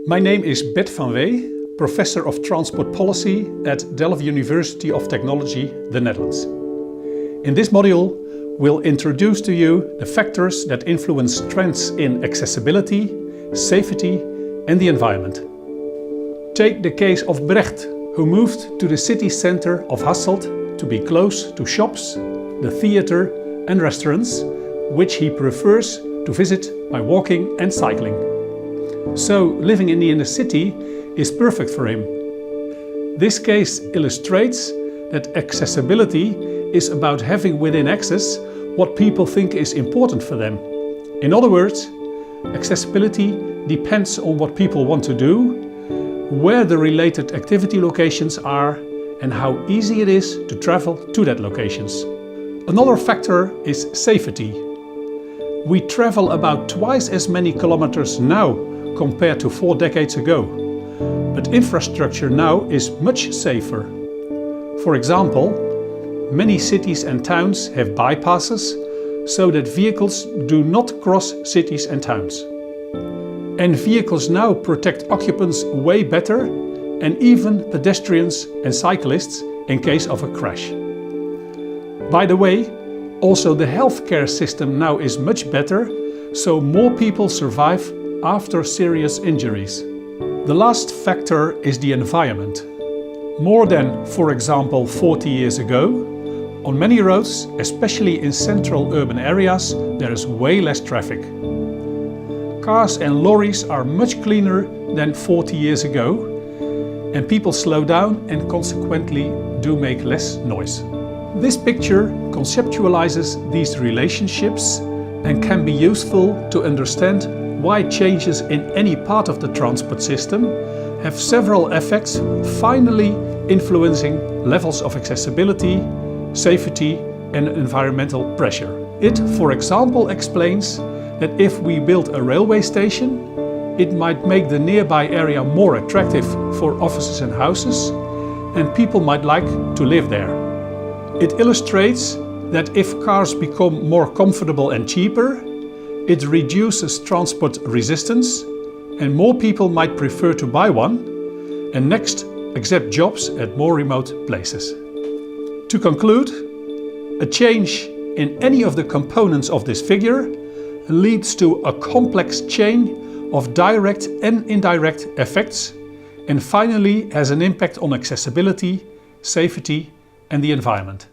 My name is Bert Van Wee, Professor of Transport Policy at Delft University of Technology, the Netherlands. In this module, we'll introduce to you the factors that influence trends in accessibility, safety and the environment. Take the case of Brecht, who moved to the city centre of Hasselt to be close to shops, the theatre and restaurants, which he prefers to visit by walking and cycling. So living in the inner city is perfect for him. This case illustrates that accessibility is about having within access what people think is important for them. In other words, accessibility depends on what people want to do, where the related activity locations are and how easy it is to travel to that locations. Another factor is safety. We travel about twice as many kilometers now compared to 4 decades ago. But infrastructure now is much safer. For example, many cities and towns have bypasses so that vehicles do not cross cities and towns. And vehicles now protect occupants way better and even pedestrians and cyclists in case of a crash. By the way, also the healthcare system now is much better, so more people survive after serious injuries. The last factor is the environment. More than, for example, 40 years ago, on many roads, especially in central urban areas, there is way less traffic. Cars and lorries are much cleaner than 40 years ago, and people slow down and consequently do make less noise. This picture conceptualizes these relationships and can be useful to understand why changes in any part of the transport system have several effects, finally influencing levels of accessibility, safety and environmental pressure. It, for example, explains that if we build a railway station, it might make the nearby area more attractive for offices and houses, and people might like to live there. It illustrates that if cars become more comfortable and cheaper, it reduces transport resistance and more people might prefer to buy one and next accept jobs at more remote places. To conclude, a change in any of the components of this figure leads to a complex chain of direct and indirect effects and finally has an impact on accessibility, safety and the environment.